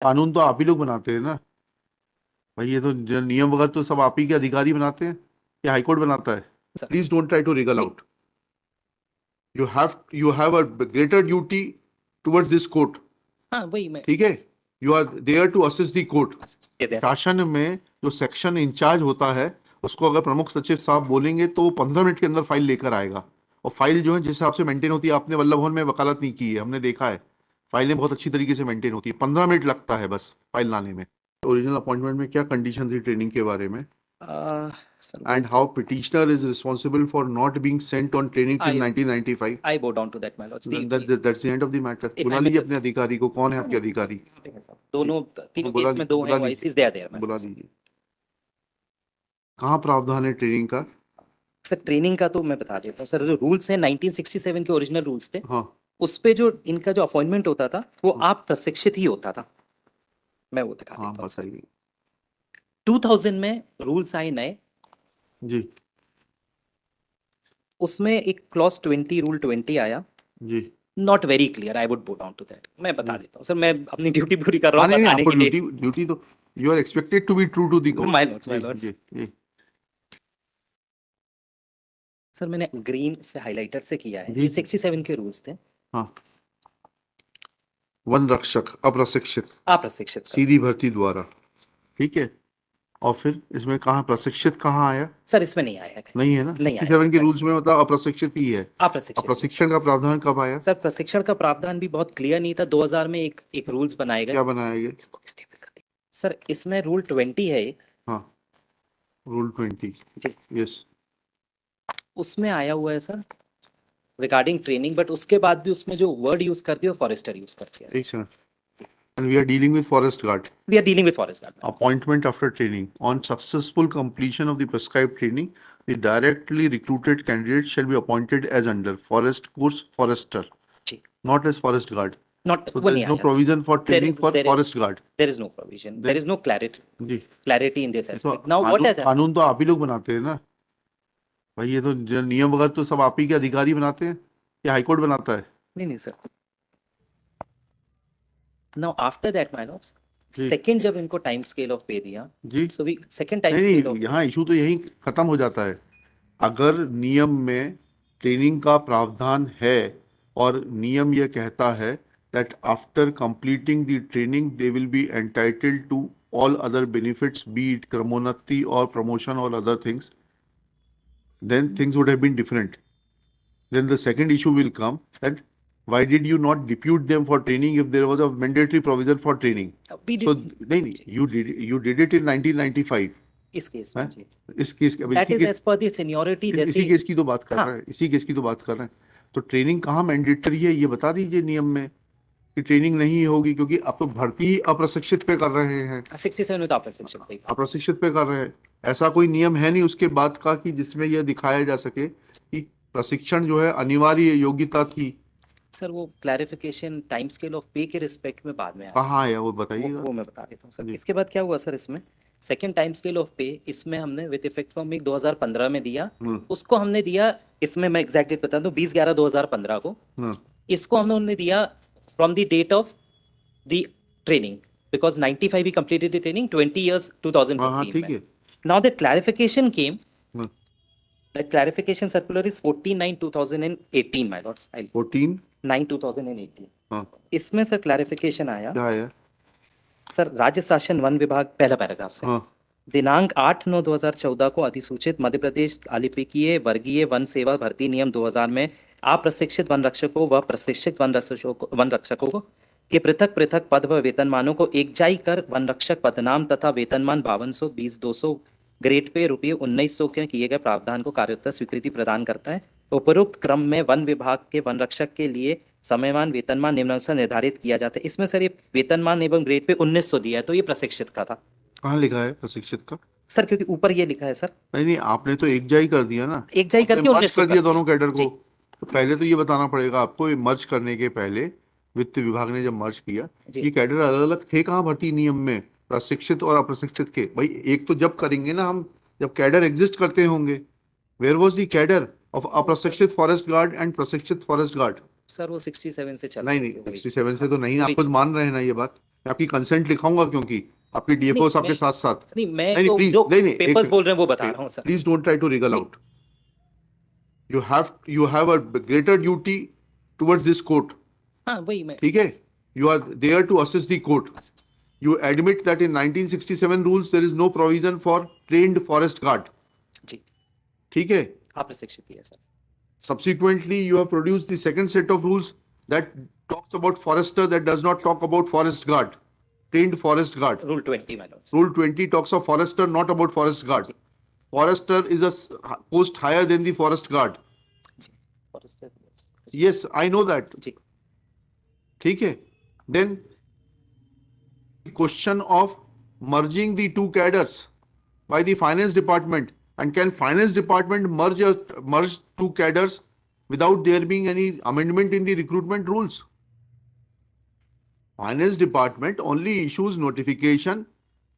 कानून तो आप ही लोग बनाते हैं ना भाई। ये तो नियम वगैरह तो सब आप ही के अधिकारी बनाते हैं या हाईकोर्ट बनाता है? Sir please don't try to wriggle नहीं। Out. You have a greater duty towards this court. हाँ वही मैं ठीक है। You are there to assist the court. दे दें सर। शासन में जो सेक्शन इंचार्ज होता है, उसको अगर प्रमुख सचिव साहब बोलेंगे तो वो 15 मिनट के अंदर फाइल लेकर आएगा। और फाइल जो है जिस हिसाब से मेंटेन होती है, आपने वल्लभ भवन में वकालत नहीं की है, हमने देखा है। फाइलें बहुत अच्छी तरीके से मेंटेन होती है, 15 मिनट लगता है बस फाइल लाने में। ओरिजिनल अपॉइंटमेंट में क्या कंडीशन थी ट्रेनिंग के बारे में? सर वो And how petitioner is responsible for not being sent on training till I 1995? I bow down to that my lords That's the end of the matter. If बुला I मे लीजिए just अपने अधिकारी को। कौन है आपके अधिकारी? दोनों तीनों केस में दो हैं बुला ओआईसीज दे आर देयर लीजिए, माय बुला लॉर्ड्स। लीजिए। कहाँ प्रावधान है ट्रेनिंग का? सर ट्रेनिंग का तो मैं बता देता हूँ सर। जो रूल्स हैं 1967 के ओरिजिनल रूल्स थे, हाँ उस पे जो इनका जो अपॉइंटमेंट होता था वो हाँ आप प्रशिक्षित ही होता था। मैं वो दिखा हाँ, देता हूँ सर। बताइए। 2000 में रूल्स आए नए, जी उसमें एक क्लॉज 20 रूल 20 आया। जी not very clear, I would put down to that. मैं बता जी। देता हूँ सर, मैं अपनी ड्यूटी पूरी कर रहा हाँ, हूँ नहीं नहीं, बताने आपको के लिए। ड्यूटी ड्यूटी तो you are expected to be true to the court. My lords my जी लॉर्ड्स। जी जी। सर मैंने ग्रीन से हाइलाइटर से किया है, जी ये जी। 67 के रूल्स थे। हाँ। वन रक्षक अप्रशिक्षित अप्रशिक्षित का सीधी भर्ती द्वारा। ठीक है। और फिर इसमें कहाँ प्रशिक्षित कहाँ आया? सर इसमें नहीं आया है। नहीं है ना, नहीं सिक्सटी आया सेवन के सर। रूल्स में मतलब अप्रशिक्षित ही है। अब अप्रशिक्षित ही है प्रशिक्षण सर। का प्रावधान कब आया? सर प्रशिक्षण का प्रावधान भी बहुत क्लियर नहीं था। 2000 में एक रूल्स बनाए गए। क्या बनाया ये? सर इसमें रूल 20 है एक, हाँ, रूल 20। जी यस। उसमें आया हुआ है सर रिगार्डिंग ट्रेनिंग, बट उसके बाद भी उसमें जो वर्ड यूज कर दिया फॉरेस्टर यूज कर दिया। एक second. And we are dealing with forest guard. We are dealing with forest guard. Appointment after training on successful completion of the prescribed training, the directly recruited candidate shall be appointed as under forest course forester, जी not as forest guard. Not So वो there नहीं is no आया। provision for their training is for there is forest guard. There is no provision, there Then is no clarity जी, clarity in this ये तो aspect. Now what कानून has कानून तो आप ही लोग बनाते हैं ना भाई। ये तो नियम वगैरह तो सब आप ही के अधिकारी बनाते हैं या हाईकोर्ट बनाता है? नहीं नहीं सर। Now after that my lords, जी सेकंड जब इनको टाइम स्केल ऑफ पे दिया, जी। सो वी सेकंड टाइम नहीं स्केल नहीं, ऑफ पे। यहाँ इशू तो यही खत्म हो जाता है। अगर नियम में ट्रेनिंग का प्रावधान है और नियम यह कहता है that after completing the training they will be entitled to all other benefits, be it क्रमोन्नति और प्रमोशन और other things, then things would have been different. Then the second issue will come that why did you not depute them for training if there was a mandatory provision for training? We So did नहीं, you did it in 1995 इस case में है। जी। इस case अब that is as per the seniority इसी जैसे। Case की तो बात कर हाँ रहे हैं, इसी केस की तो बात कर रहे हैं। तो ट्रेनिंग कहाँ मैंडेटरी है ये बता दीजिए नियम में कि ट्रेनिंग नहीं होगी, क्योंकि आप तो भर्ती ही अप्रशिक्षित पे कर रहे हैं। 67 में तो आपने शिक्षक भाई। अप्रशिक्षित पे कर रहे हैं। ऐसा कोई नियम है नहीं उसके बाद का कि जिसमें यह दिखाया जा सके कि प्रशिक्षण जो है अनिवार्य योग्यता थी। सर वो क्लैरिफिकेशन टाइम स्केल ऑफ पे के रिस्पेक्ट में बाद में आया। कहाँ है वो बताइएगा। वो मैं बता देता हूँ सर। जी इसके बाद क्या हुआ सर, इसमें सेकंड टाइम स्केल ऑफ पे इसमें हमने विद इफेक्ट फ्रॉम 2015 में दिया। हम्म उसको हमने दिया, इसमें मैं एग्जैक्ट डेट बता दूं, 20/11/2015 को। हम्म। इसको हमने दिया from the date of the training, because 95 he completed the training, 20 years हाँ हाँ 2015 ठीक में। है। Now the clarification came, hmm. The clarification circular is 14/9/2018 my lords. 9/2018। हाँ इसमें सर क्लैरिफिकेशन आया क्या है? सर, राज्य शासन वन विभाग, पहला पैराग्राफ से, हाँ दिनांक 8/9/2014 को अधिसूचित मध्य प्रदेश आलिपिकीय वर्गीय वन सेवा भर्ती नियम 2000 में अप्रशिक्षित वन रक्षकों व प्रशिक्षित वन रक्षकों के पृथक पृथक पद व वेतनमानों को एकजाई कर वन रक्षक पदनाम तथा वेतनमान 5200, 20200 ग्रेड पे ₹1900 के किए गए प्रावधान को कार्योत्तर स्वीकृति प्रदान करता है। उपरोक्त क्रम में वन विभाग के वन रक्षक के लिए समयमान वेतनमान निम्नानुसार निर्धारित किया जाता है। इसमें सर ये वेतनमान एवं ग्रेड पे 1900 दिया है, तो ये प्रशिक्षित का था कहाँ लिखा है प्रशिक्षित का? सर, क्योंकि ऊपर ये लिखा है सर। नहीं नहीं, आपने तो एक जाई कर दिया ना, एक जाई आपने करके मर्ज 1900 कर दिया दोनों कैडर जी को। तो पहले तो ये बताना पड़ेगा आपको, ये मर्ज करने के पहले वित्त विभाग ने जब मर्ज किया, जी। ये कैडर अलग अलग थे कहाँ भर्ती नियम में, प्रशिक्षित और अप्रशिक्षित के? भाई एक तो जब करेंगे ना हम, जब कैडर एग्जिस्ट करते होंगे। Where was the cadre of अप्रशिक्षित फॉरेस्ट गार्ड एंड प्रशिक्षित फॉरेस्ट गार्ड? सर वो 67 से चल नहीं रहे नहीं, थे वही। 67 से तो नहीं, वही आप खुद चीज। मान रहे हैं ना ये बात। मैं आपकी कंसेंट लिखाऊंगा क्योंकि आपके डीएफओ नहीं, आपके मैं साथ साथ। नहीं, मैं नहीं तो प्लीज, जो नहीं नहीं, पेपर्स बोल रहे हैं वो बता रहा हूँ sir. Please don't try to wriggle नहीं। Out. You have a greater duty towards this court. हाँ, वही मैं। ठीक है, you are there to assist the court. You admit that in 1967 rules there is no provision for trained forest guard. जी, ठीक है. आप प्रशिक्षित ही है sir. Subsequently, you have produced the second set of rules that talks about forester, that does not talk about forest guard, trained forest guard. Rule 20 my lords। Rule 20 talks of forester, not about forest guard. Forester is a post higher than the forest guard. Forester, Yes, I know that. जी, ठीक है. Then question of merging the two cadres by the finance department, and can finance department merge two cadres without there being any amendment in the recruitment rules? Finance department only issues notification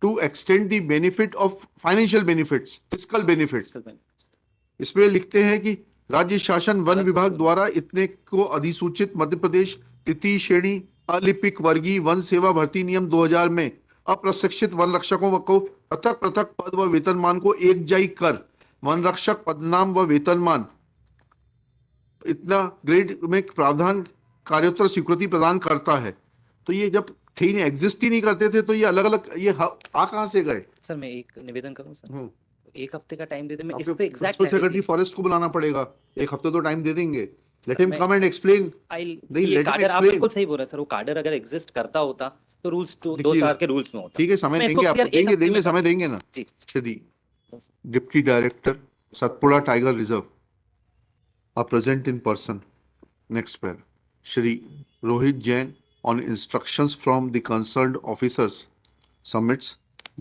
to extend the benefit of financial benefits, fiscal benefits. इसमें लिखते हैं कि राज्य शासन one विभाग द्वारा इतने को अधिसूचित मध्य प्रदेश तृतीय श्रेणी अलिपिक वर्गीय वन सेवा भर्ती नियम 2000 में अप्रशिक्षित वन रक्षकों को पृथक पृथक पद व वेतनमान को एकजाई कर वन रक्षक पदनाम व वेतनमान इतना ग्रेड में प्रावधान कार्योत्तर स्वीकृति प्रदान करता है. तो ये जब थे ही नहीं, एग्जिस्ट ही नहीं करते थे, तो ये अलग अलग ये आ कहाँ से गए? सर मैं एक निवेदन करूं सर, एक हफ्ते का टाइम दे दे, मैं इस आपके पे एग्जैक्ट प्रिंसिपल सेक्रेटरी फॉरेस्ट को बुलाना पड़ेगा, एक हफ्ते तो टाइम दे देंगे. Let him come and explain. नहीं, ये let him कार्डर आप explain. बिल्कुल सही बोल रहे हैं सर, वो कार्डर अगर एग्जिस्ट करता होता तो रूल्स दो साल के रूल्स में होता। ठीक है, समय मैं इसको देंगे आपको, clear एक हफ्ते देंगे में समय देंगे ना. जी। Shri deputy director Satpura tiger reserve are present in person. Next pair. Shri Rohit Jain, on instructions from the concerned officers, submits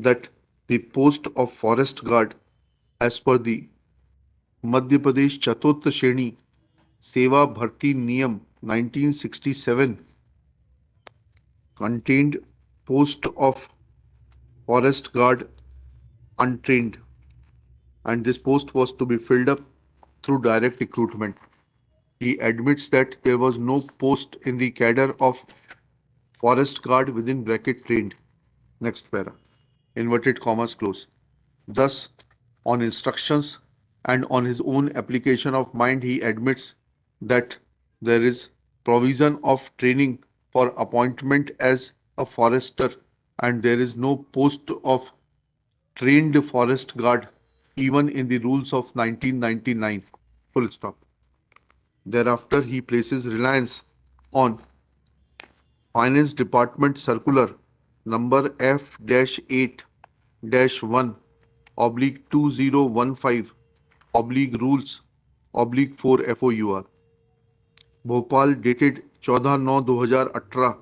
that the post of forest guard as per the Madhya Pradesh Chaturth Shreni Seva Bharti Niyam 1967 contained post of forest guard untrained, and this post was to be filled up through direct recruitment. He admits that there was no post in the cadre of forest guard within bracket trained. Next para. Inverted commas close. Thus, on instructions and on his own application of mind, he admits that there is provision of training for appointment as a forester, and there is no post of trained forest guard even in the rules of 1999. Full stop. Thereafter, he places reliance on Finance Department Circular number F-8-1/2015/rules/4 FOUR, Bhopal, dated 14/9/2018,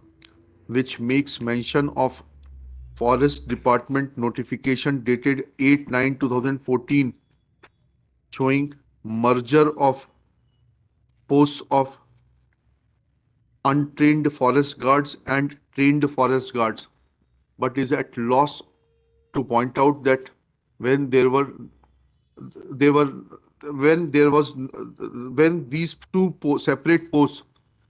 which makes mention of Forest Department notification dated 8/9/2014 showing merger of posts of untrained forest guards and trained forest guards, but is at loss to point out that when these two separate posts,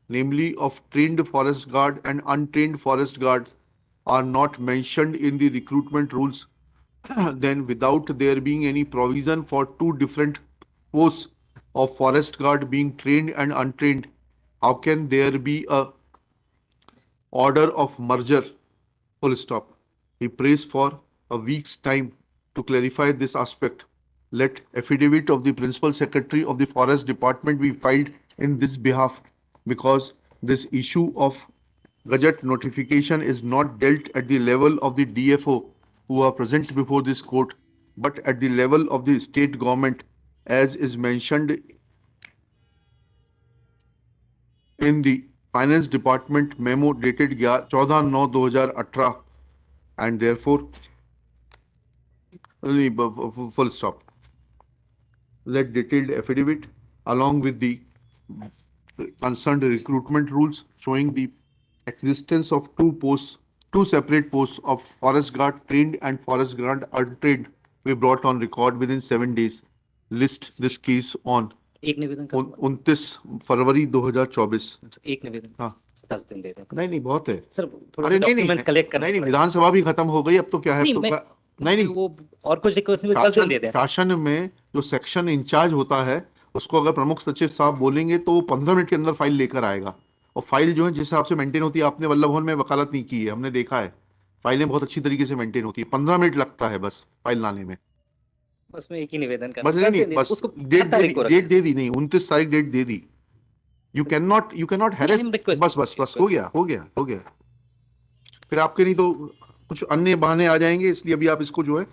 namely of trained forest guard and untrained forest guards, are not mentioned in the recruitment rules, then without there being any provision for two different posts of forest guard being trained and untrained, how can there be a order of merger? Full stop. He prays for a week's time to clarify this aspect. Let affidavit of the Principal Secretary of the Forest Department be filed in this behalf, because this issue of Gazette notification is not dealt at the level of the DFO who are present before this court, but at the level of the state government, as is mentioned in the Finance Department memo dated 14/9/2018, and therefore, full stop. That detailed affidavit along with the concerned recruitment rules showing the existence of two separate posts of forest guard trained and forest guard untrained be brought on record within 7 days. List this case on एक निवेदन करूंगा। 29 फरवरी 2024. एक निवेदन। हाँ. 10 दिन दे दें नहीं नहीं बहुत है। सर, थोड़े अरे से नहीं नहीं डॉक्यूमेंट्स कलेक्ट करने नहीं नहीं, पड़ेंगे। विधानसभा भी खत्म हो गई, अब तो क्या है, अब नहीं तो मैं नहीं नहीं, वो और कुछ रिक्वेस्ट में 10 दिन शासन दे दें सर। शासन में जो सेक्शन इंचार्ज होता है उसको अगर प्रमुख सचिव साहब बोलेंगे तो वो 15 मिनट के अंदर फाइल लेकर आएगा। और फाइल जो है जिस हिसाब से मेंटेन होती है, आपने वल्लभ भवन में वकालत नहीं की है, हमने देखा है, फाइलें बहुत अच्छी तरीके से मेंटेन होती है, 15 मिनट लगता है बस फाइल लाने में। उसमें एक ही निवेदन बस करना, नहीं 10 नहीं, दिन दे दें, बस उसको डेट 7 दे तारीख दी, को रखें डेट दे सर। दी, नहीं 29 तारीख डेट दे दी। यू कैन नॉट नहीं, आई हैरेस। एम रिक्वेस्टिंग, बस बस बस हो गया हो गया हो गया। फिर आपके नहीं तो कुछ अन्य बहाने आ जाएंगे, इसलिए अभी आप इसको जो है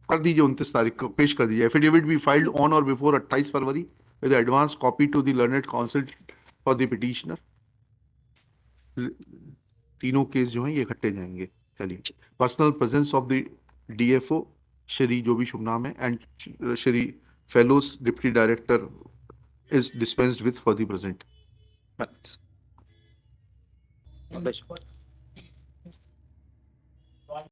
कर दीजिए, 29 तारीख को पेश कर दीजिए। Affidavit be filed on or before 28 February with advance copy to the learned counsel for the petitioner. तीनों केस जो हैं ये इकट्ठे जाएंगे। चलिए, personal presence of the DFO Shri, जो भी शुभ नाम है, एंड श्री फेलोज deputy director is dispensed with for the present. अच्छा।